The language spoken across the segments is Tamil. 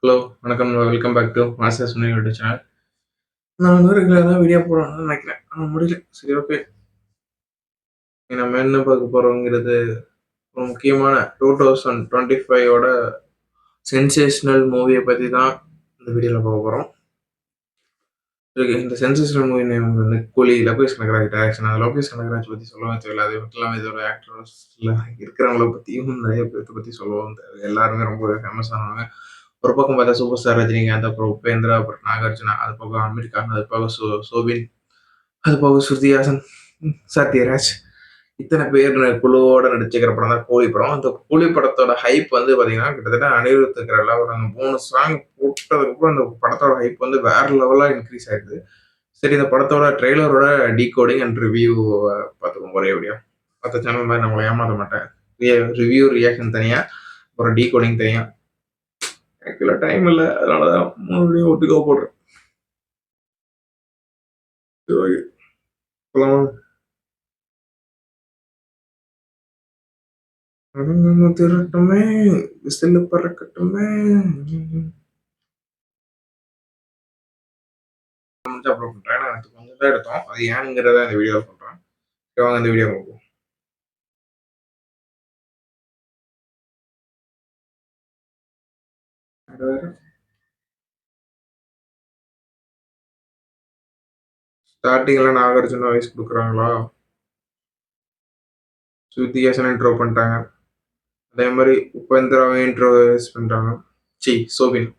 ஹலோ, வணக்கம். Welcome back to masters university channel. நான் வந்து ரெகுலரா வீடியோ போடணும்னு நினைக்கிறேன். ஆனா முடியல. சரி, ஓகே. நம்ம என்ன பார்க்க போறோங்கிறது ஒரு முக்கியமான 2025ஓட சென்சேஷனல் மூவிய பத்தி தான் இந்த வீடியோல பார்க்க போறோம். ஓகே. இந்த சென்சேஷனல் மூவி நேம் வந்து கூலி. லோகேஷ் கனகராஜ் டைரக்ஷன். அந்த லோகேஷ் கனகராஜ் பத்தி சொல்லவே தேவையில்ல. அது மட்டும் இல்லாம இதோட ஆக்டர்ஸ்ல இருக்கிறவங்கள பத்தியும் நிறைய பேர்த்த பத்தி சொல்லவும் தேவை. எல்லாருமே ரொம்ப ஃபேமஸ் ஆனவங்க. ஒரு பக்கம் பார்த்தா சூப்பர் ஸ்டார் ரஜினிகாந்த், அப்புறம் உபேந்திரா, அப்புறம் நாகார்ஜுனா, அது போக அமீர் கான், அது போக சோபின், அது போக ஸ்ருதிஹாசன், சத்யராஜ், இத்தனை பேர் குழுவோட நடிச்சுக்கிற படம் தான் கூலி படம். அந்த கூலி படத்தோட ஹைப் வந்து பார்த்தீங்கன்னா, கிட்டத்தட்ட அனிருத் இருக்கிற ஒரு 3 சாங் போட்டதுக்கப்புறம் அந்த படத்தோட ஹைப் வந்து வேற லெவலா இன்க்ரீஸ் ஆயிடுது. சரி, இந்த படத்தோட ட்ரெய்லரோட டீகோடிங் அண்ட் ரிவ்யூ பார்த்துருவோம் ஒரே வீடியோ. மற்ற சேனல் மாதிரி நான் உங்களை ஏமாத்த மாட்டேன். ரிவ்யூ ரியாக்ஷன் தனியா, அப்புறம் டீகோடிங் தனியா. ஆக்சுவலா டைம் இல்ல. அதனால தான் மறுபடியும் ஒட்டுக்கா போடுறேன். சரி, ஓகே. போலாமா? திரட்டுமே, விசிலு பறக்கட்டுமே. முடிஞ்சா அப்லோட் பண்றேன். நான் நேத்து கொஞ்சம் தான் எடுத்தோம். அது ஏன்ங்கிறத இந்த வீடியோல சொல்றேன். சரி, வாங்க இந்த வீடியோ பார்ப்போம். அது வேற. ஸ்டார்டிங்ல நாகார்ஜுனா வாய்ஸ் குடுக்குறாங்களா? ஸ்ருதிஹாசன் இன்ட்ரோ பண்ணிட்டாங்க. அதே மாரி உபேந்திராவையும் இன்ட்ரோடியூஸ் பண்றாங்க. சோபின்.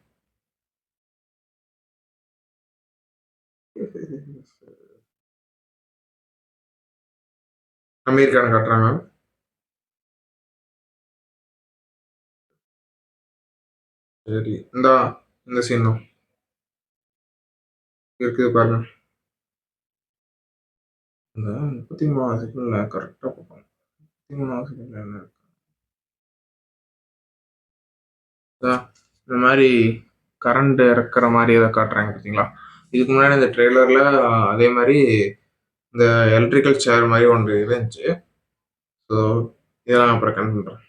அமீர் கான காட்டுறாங்க. சரி. இந்த சீன் தான். இருக்குது பாருங்க. இந்த 33வது செகண்ட்ல கரெக்ட்டா பார்க்கணும். 33வது செகண்ட்ல என்ன இருக்கு? இந்த மாரி கரண்ட் இறக்குற மாரி ஏதோ காட்டுறாங்க பார்த்தீங்களா? இதுக்கு முன்னாடி இந்த ட்ரெய்லர்ல அதே மாரி இந்த எலக்ட்ரிக்கல் சேர் மாரி ஒண்ணு இருந்துச்சு. ஸோ, இத நான் அப்புறம் கனெக்ட் பண்றேன்.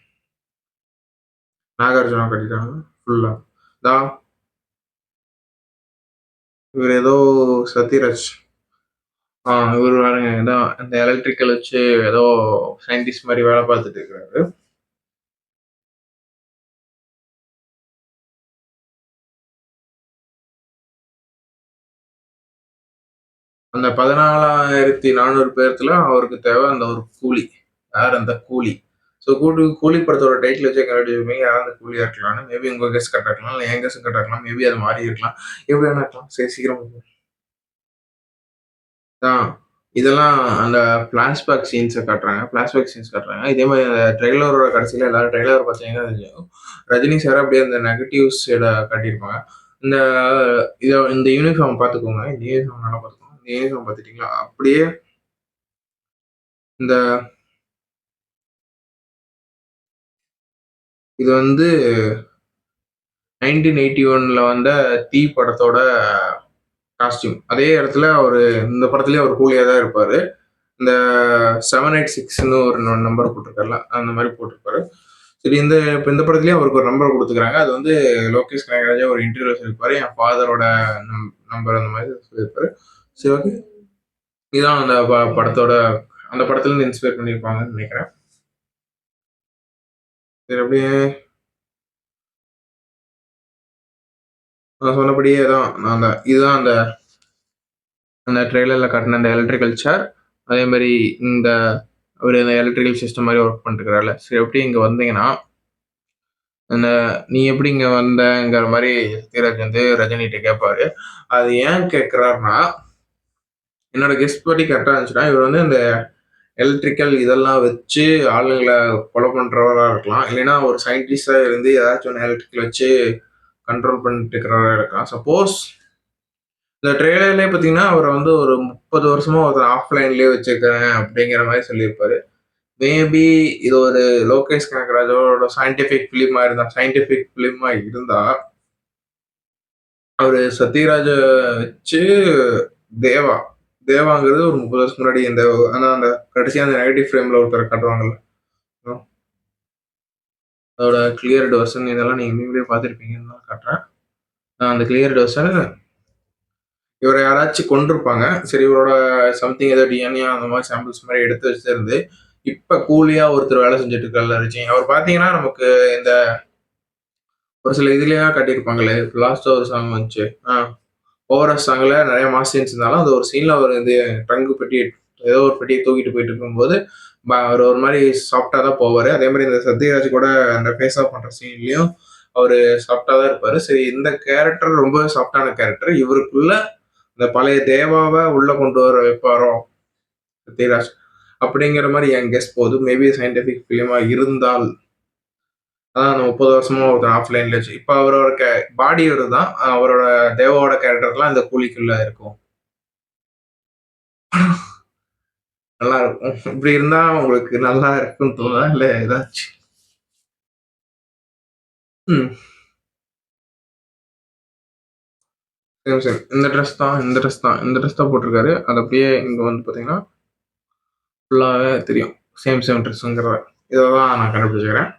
நாகார்ஜுனா கட்டிட்டாங்க ஃபுல்லா. இதா இவரு ஏதோ சத்யராஜ். இவரு பாருங்க ஏதோ இந்த எலக்ட்ரிக்கல் வச்சு ஏதோ சயின்டிஸ்ட் மாரி வேலை பார்த்துட்டு இருக்காரு. அந்த 14,400 பேத்துல அவருக்கு தேவை அந்த ஒரு கூலி. யார் அந்த கூலி? ஸோ கூலி படத்தோட டைட்டில் வச்சே கண்டுபிடிச்சிருப்பீங்க யார் அந்த கூலியா இருக்கலாம்னு. மேபி உங்க கெஸ் கரெக்ட்டா இருக்கலாம். இல்ல என் கெஸ் கரெக்ட்டா இருக்கலாம். மேபி அது மாறி இருக்கலாம். எப்படி வேணா இருக்கலாம். சரி, சீக்கிரம் தான் இதெல்லாம் அந்த ஃபிளாஷ்பேக் சீன்ஸ காட்டுறாங்க. ஃபிளாஷ்பேக் சீன்ஸ் காட்டுறாங்க. இதே மாரி அந்த ட்ரெய்லரோட கடைசியில எல்லாரும் ட்ரெய்லர் பார்த்தீங்கன்னா தெரியும். ரஜினி சார் அப்படியே அந்த நெகட்டிவ் சைட காட்டியிருப்பாங்க. இந்த இந்த யூனிஃபார்ம் பார்த்துக்கோங்க. இந்த யூனிஃபார்ம் நல்லா பார்த்துக்கோங்க. இந்த யூனிஃபார்ம் பார்த்துட்டீங்களா? அப்படியே இந்த இது வந்து 1981ல வந்த தீ படத்தோட காஸ்டியூம். அதே இடத்துல இந்த படத்திலேயே அவர் கூலியா தான் இருப்பாரு. இந்த 786ன்னு ஒரு நம்பர் போட்டிருக்கார்ல, அந்த மாரி போட்டிருப்பாரு. சரி, இப்ப இந்த படத்துலயும் அவருக்கு ஒரு நம்பர் குடுத்துருக்காங்க. அது வந்து லோகேஷ் கனகராஜே ஒரு இன்டர்வியூல சொல்லியிருப்பாரு. என் ஃபாதரோட நம்பர் அந்த மாரி சொல்லியிருப்பாரு. சரி, ஓகே. இதான் அந்த படத்தோட அந்த படத்துலருந்து இன்ஸ்பயர் பண்ணியிருப்பாங்கன்னு நெனைக்கிறேன். சரி, அப்படியே நான் சொன்னபடியே தான் நான் இதுதான் அந்த அந்த ட்ரெய்லர்ல காட்டுன அந்த எலக்ட்ரிக்கல் சேர். அதே மாரி இந்த அவரு அந்த எலக்ட்ரிக்கல் சிஸ்டம் மாரி ஒர்க் பண்ணிட்டுருக்காருல்ல. சரி, எப்படி இங்க வந்தீங்கன்னா, அந்த "நீ எப்படி இங்க வந்தங்கிற" மாரி சத்யராஜ் வந்து ரஜினிகிட்ட கேட்பாரு. அது ஏன் கேட்கிறார்ன்னா, என்னோட கெஸ் படி கரெக்ட்டா இருந்துச்சுன்னா, இவர் வந்து இந்த எலக்ட்ரிக்கல் இதெல்லாம் வச்சு ஆளுங்கள கொலை பண்றவரா இருக்கலாம். இல்லைன்னா ஒரு சயின்டிஸ்ட்டா இருந்து ஏதாச்சும் ஒண்ணு எலக்ட்ரிக்கல் வச்சு கண்ட்ரோல் பண்ணிட்டு இருக்கிறவரா இருக்கலாம். சப்போஸ் இந்த ட்ரெய்லர்லயே பார்த்தீங்கன்னா, அவர வந்து ஒரு 30 வருஷமா ஒருத்தர் ஆஃப்லைன்லயே வச்சிருக்கிறேன் அப்படிங்கிற மாரி சொல்லியிருப்பாரு. மேபி இது ஒரு லோகேஷ் கனகராஜோட சயின்டிஃபிக் ஃபிலிமா இருந்தா, அவரு சத்யராஜ வச்சு தேவா. தேவாங்கிறது ஒரு 30 வருஷத்துக்கு முன்னாடி அந்த கடைசியா அந்த நெகட்டிவ் ஃப்ரேம்ல ஒருத்தர காட்டுவாங்கல்ல. அதோட கிளியர்டு வெர்ஷன் இதெல்லாம் நீங்களே பார்த்திருப்பீங்கன்னு தான் காட்டுறேன். அந்த கிளியர் டோஸ இவர யாராச்சும் கொன்றுப்பாங்க. சரி இவரோட சம்திங் ஏதோ டிஎன்ஏ அந்த மாரி சாம்பிள்ஸ் மாரி எடுத்து வச்சிருந்து, இப்ப கூலியா ஒருத்தர் வேலை செஞ்சுட்டு இருக்கார்ல விஜய். அவர் பார்த்தீங்கன்னா, நமக்கு இந்த ஒரு சில இதுலலாம் காட்டியிருப்பாங்களே, லாஸ்ட்டா ஒரு சாங் வந்துச்சு. ஓவரால் சாங்ல நெறைய மாஸ் சீன்ஸ் இருந்தாலும், அந்த ஒரு சீன்ல அவரு இது ட்ரங்க் பெட்டி ஏதோ ஒரு பெட்டிய தூக்கிட்டு போயிட்டு இருக்கும்போது, அவரு ஒரு மாரி சாஃப்ட்டா தான் போவாரு. அதே மாரி இந்த சத்யராஜ் கூட அந்த ஃபேஸ் ஆஃப் பண்ற சீன்லயும் அவரு சாஃப்ட்டா தான் இருப்பாரு. சரி இந்த கேரக்டர் ரொம்ப சாஃப்ட்டான கேரக்டர். இவருக்குள்ள இந்த பழைய தேவாவ உள்ள கொண்டு வர வைப்பாரோ சத்யராஜ். அப்படிங்கிற மாரி என் கெஸ் போது. மேபி சயன்டிஃபிக் ஃபிலிமா இருந்தால், அதான் அந்த 30 வருஷமா ஒருத்தன் ஆஃப்லைன்ல வச்சு இப்ப அவரோட பாடி இவருதான். அவரோட தேவாவோட கேரக்டர்லாம் இந்த கூலிக்குள்ள இருக்கும். நல்லா இருக்கும். இப்படி இருந்தா உங்களுக்கு நல்லா இருக்கும்னு தோணுதா? இல்ல ஏதாச்சும் ம். Same, same. இந்த ட்ரெஸ் தான், இந்த ட்ரெஸ் தான், இந்த ட்ரெஸ் தான் போட்டிருக்காரு. அது அப்படியே இங்க வந்து பார்த்தீங்கன்னா, ஃபுல்லாவே தெரியும். சேம், சேம் ட்ரெஸ்ஸுங்கிறத. இத தான் நான் கண்டுபிடிச்சுக்கிறேன்.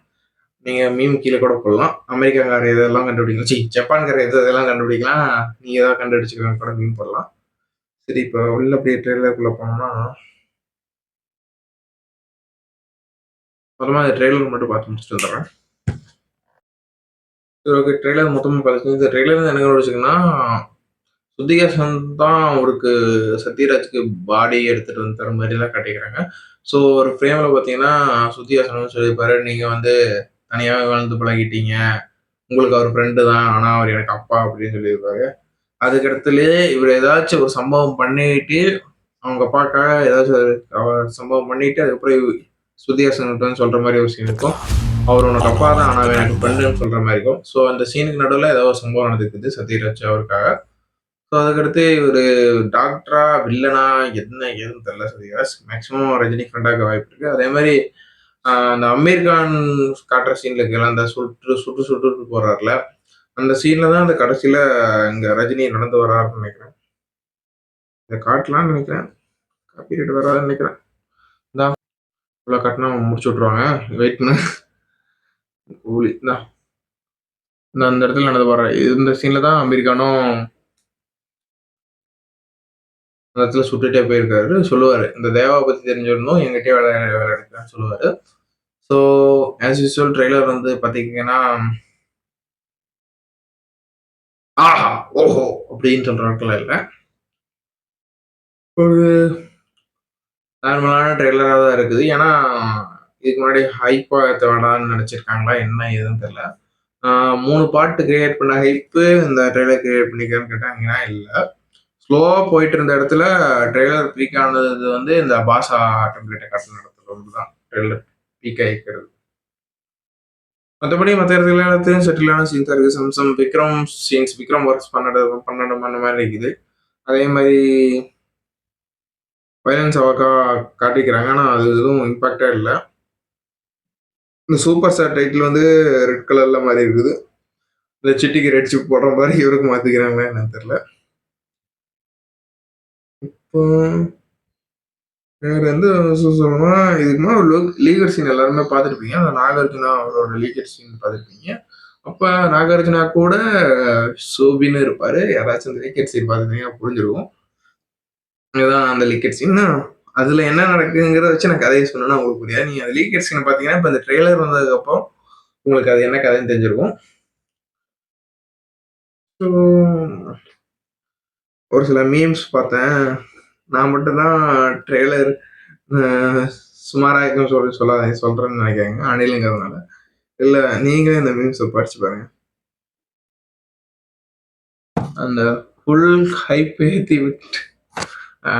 நீங்க மீம் கீழ கூட போடலாம். அமெரிக்காக்காரர் எதெல்லாம் கண்டுபிடிக்கலாம் ஜப்பான்காரர் எதெல்லாம் கண்டுபிடிக்கலாம், நீங்க ஏதாவது கண்டுபிடிச்சுக்கலாம்னு கூட மீம் போடலாம். சரி இப்ப உள்ள அப்படியே ட்ரெய்லருக்குள்ள போனோம்னா, மொத்தமா இந்த ட்ரெய்லர் மட்டும் பார்த்து முடிச்சுட்டு வந்துடுறேன். சரி ஓகே. ட்ரெய்லர் மொத்தமா பார்த்துட்டு இந்த ட்ரெய்லர் என்ன கண்டுபிடிச்சுங்கன்னா, ஸ்ருதிஹாசன் தான் அவருக்கு சத்யராஜ்க்கு பாடி எடுத்துட்டு வந்து தர மாரிலாம் காட்டிக்கிறாங்க. ஸோ ஒரு ஃப்ரேம்ல பார்த்தீங்கன்னா, ஸ்ருதிஹாசன் வந்து சொல்லியிருப்பாரு, "நீங்க வந்து தனியாவே வாழ்ந்து பழகிட்டீங்க. உங்களுக்கு அவர் ஃப்ரெண்டு தான். ஆனா அவர் எனக்கு அப்பா" அப்படின்னு சொல்லியிருப்பாரு. அதுக்கடுத்துலயே இவரு ஏதாச்சும் ஒரு சம்பவம் பண்ணிட்டு, அவங்க அப்பாக்காக ஏதாச்சும் ஒரு சம்பவம் பண்ணிட்டு, அதுக்கப்புறம் ஸ்ருதிஹாசன்கிட்ட வந்து சொல்ற மாரி ஒரு சீன் இருக்கும். அவர் உனக்கு அப்பா தான், ஆனா அவன் எனக்கு ஃப்ரெண்டுன்னு சொல்ற மாரி இருக்கும். ஸோ அந்த சீனுக்கு நடுவுல ஏதோ ஒரு சம்பவம் நடந்திருக்குது சத்யராஜ் அவருக்காக. ஸோ அதுக்கடுத்து இவரு டாக்டரா, வில்லனா என்ன ஏதுன்னு தெரியல சத்யராஜ். மேக்ஸிமம் ரஜினிக்கு ஃப்ரெண்டா இருக்க வாய்ப்பு இருக்கு. அதே மாரி அந்த அமீர் கான் காட்டுற சீன்ல இருக்குல்ல, அந்த சுட்டு போறார்ல, அந்த சீன்ல தான் அந்த கடைசியில இங்க ரஜினி நடந்து வர்றாருன்னு நெனைக்கிறேன். இத காட்டலாம்னு நெனைக்கிறேன். காப்பிரைட் வராதுன்னு நெனைக்கிறேன். இந்தா இவ்ளோ காட்டுனா முடிச்சு விட்டுருவாங்க. வெயிட் பண்ணு. கூலி இந்தா இந்த அந்த இடத்துல நடந்து போறாரு. இந்த சீன்ல தான் அமீர் கானும் அந்த இடத்துல சுட்டுட்டே போயிருக்காரு. சொல்லுவாரு, "இந்த தேவாவ பத்தி தெரிஞ்சிருந்தும் என்கிட்டயே வேலை எடுக்கலன்னு" சொல்லுவாரு. ஸோ ஆஸ் யூசுவல் ட்ரெய்லர் வந்து பார்த்தீங்கன்னா, ஆஹா! ஓஹோ! அப்படின்னு சொல்ற அளவுக்குலாம் இல்ல. ஒரு நார்மலான ட்ரெய்லரா தான் இருக்குது. ஏன்னா, இதுக்கு முன்னாடி ஹைப்பா ஏத்த வேண்டாம்னு நெனச்சிருக்காங்களா? என்ன ஏதுன்னு தெரியல. ஆ 3 பார்ட் கிரியேட் பண்ண ஹைப்பு இந்த ட்ரெய்லர் கிரியேட் பண்ணியிருக்கான்னு கேட்டாங்கன்னா இல்ல. ஸ்லோவா போயிட்டு இருந்த இடத்துல ட்ரெய்லர் பீக் ஆனது வந்து இந்த பாஷா டெம்ப்ளேட்ட காட்டுன இடத்துல இருந்து தான் ட்ரெய்லர் பீக் ஆயிக்கிறது. மத்தபடி மத்த இடத்துல எல்லாத்தையும் செட்டிலான சீன்ஸ் தான் இருக்கு. Some Vikram scenes Vikram works பண்ணணும் அந்த மாரி இருக்குது. அதே மாரி வயலன்ஸ் அவ்வளோக்கா காட்டிக்கிறாங்க. ஆனா அது எதுவும் இம்பாக்ட்டா இல்ல. இந்த சூப்பர் ஸ்டார் டைட்டில் வந்து ரெட் கலர்ல மாறி இருக்குது. இந்த சிட்டிக்கு ரெட் சிப் போடுற மாரி இவருக்கு மாத்திக்கிறாங்களா என்னன்னு தெரியல. இப்போ வேற எந்த சொல்லணும்னா, இதுக்கு முன்னாடி ஒரு லீகல் சீன் எல்லாருமே பார்த்துருப்பீங்க. அந்த நாகார்ஜுனா அவரோட லீகல் சீன் பார்த்துருப்பீங்க. அப்ப நாகார்ஜுனா கூட சோபின்னு இருப்பாரு. யாராச்சும் அந்த லீகல் சீன் பார்த்துருந்தீங்கன்னா புரிஞ்சிருக்கும். இதுதான் அந்த லீக்கெட் சீன். அதுல என்ன நடக்குதுங்கிறத வச்சு நான் கதைய சொன்னேன்னா உங்களுக்கு புரியாது. நீங்க அந்த லீக்கெட் சீன பார்த்தீங்கன்னா, இப்ப இந்த ட்ரெய்லர் வந்ததுக்கப்புறம் உங்களுக்கு அது என்ன கதைன்னு தெரிஞ்சிருக்கும். ஸோ ஒரு சில மீம்ஸ் பார்த்தேன். நான் மட்டும் தான் ட்ரெய்லர் அ சுமாரா இருக்குன்னு சொல்லாதீங்க சொல்றேன்னு நெனைக்காதீங்க. அணிலுங்கிறதுனால. இல்ல நீங்களே இந்த மீம்ஸ படிச்சு பாருங்க. அந்த ஃபுல் ஹைப் ஏத்தி விட்டு அ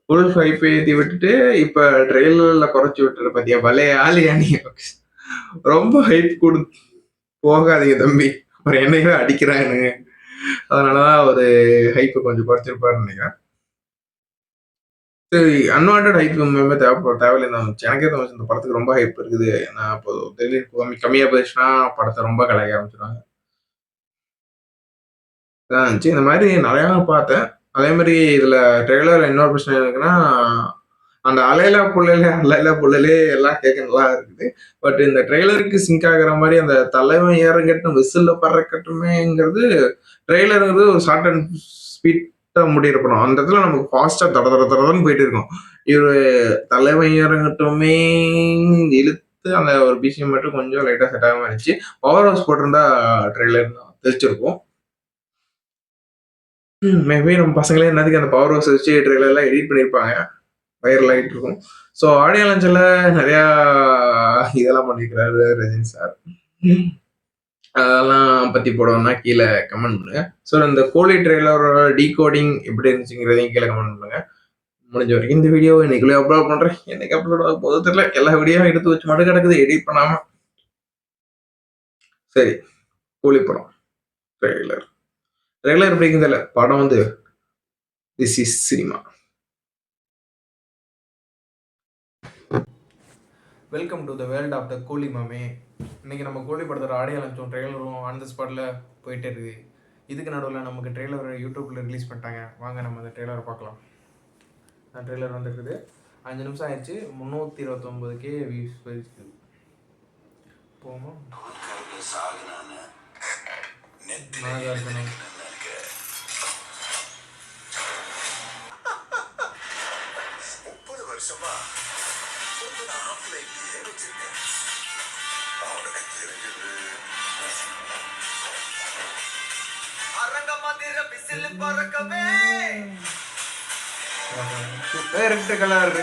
ஃபுல் ஹைப் ஏத்தி விட்டுட்டு, இப்ப ட்ரெய்லர்ல குறைச்சு விட்டுற பாத்தியா? பலே ஆளுயா நீ. ரொம்ப ஹைப் போகாதீங்க தம்பி. அப்புறம் என்னையவே அடிக்கிறானுங்க. அதனால தான் அவரு ஹைப்ப கொஞ்சம் குறைச்சிருப்பாருன்னு நெனைக்கிறேன். சரி அன்வான்டட் ஹைப் உண்மையாலுமே தேவையில்லைன்னு தான் தோணுச்சு. எனக்கே தோணுச்சு இந்த படத்துக்கு ரொம்ப ஹைப் இருக்குது. நான் இப்போ திடீர்னு கம்மியா போயிருச்சுன்னா, படத்த ரொம்ப கலாய்க்க ஆரம்பிச்சுருவாங்க. அதான் இருந்துச்சு. இந்த மாரி நெறையா பார்த்தேன். அதே மாரி இதுல ட்ரெய்லர்ல இன்னொரு பிரச்சனை இருக்குன்னா, அந்த அலையில புள்ளையிலே அலையில புள்ளையிலே எல்லாம் கேட்க நல்லா இருக்குது. பட் இந்த ட்ரெய்லருக்கு சிங்க் ஆகுற மாதிரி அந்த தலைவன் ஏறங்கட்டும் விசில்ல பறக்கட்டுமேங்கிறது ட்ரெய்லருங்கிறது ஒரு ஷார்ட் அண்ட் ஸ்வீட்டா முடியிற படம். அந்த இடத்துல நமக்கு ஃபாஸ்டா தட தட தடன்னு போயிட்டு இருக்கும். இவரு தலைவன் இறங்கட்டுமே இழுத்து அந்த ஒரு பிஜிஎம் மட்டும் கொஞ்சம் லைட்டா செட் ஆகாம இருந்துச்சு. பவர் ஹவுஸ் போட்டிருந்தா ட்ரெய்லர் தெரிச்சிருக்கும். மேபி நம்ம பசங்களே என்னதுக்கு அந்த பவர் ஹவுஸ் வச்சு ட்ரெய்லர்லாம் எடிட் பண்ணியிருப்பாங்க. வைரல் ஆகிட்டு இருக்கும். ஸோ ஆடியோ லான்ச்சில் நிறையா இதெல்லாம் பண்ணியிருக்கிறாரு ரஜினி சார். அதெல்லாம் பற்றி போடணும்னா கீழே கமெண்ட் பண்ணுங்க. ஸோ இந்த கோழி ட்ரெய்லரோட டீகோடிங் எப்படி இருந்துச்சுங்கிறதையும் கீழே கமெண்ட் பண்ணுங்க. முடிஞ்ச வரைக்கும் இந்த வீடியோ இன்னைக்குள்ளே அப்லோட் பண்ணுறேன். என்னைக்கு அப்லோட் ஆக போதும் தெரியல. எல்லா வீடியோவும் எடுத்து வச்சு மட்டும் கிடக்குது எடிட் பண்ணாமல். சரி, கோழி படம் ட்ரெய்லர் ட்ரெய்லர் எப்படிங்க தெரியல. படம் வந்து this is cinema. Welcome to the world of the கோழி மாமே. இன்றைக்கி நம்ம கோழி படத்தோட ஆடியோ லான்ச்சும் ட்ரெய்லரும் ஆன் த ஸ்பாட்டில் போயிட்டே இருக்குது. இதுக்கு நடுவில் நமக்கு ட்ரெய்லர் யூடியூப்பில் ரிலீஸ் பண்ணிட்டாங்க. வாங்க நம்ம அந்த ட்ரெய்லரை பார்க்கலாம். அந்த ட்ரெய்லர் வந்துருக்குது. 5 நிமிஷம் ஆயிடுச்சு. 329K வியூஸ் போயிருக்கு. போமா நாகார்ஜுனம் ரெட் கலர்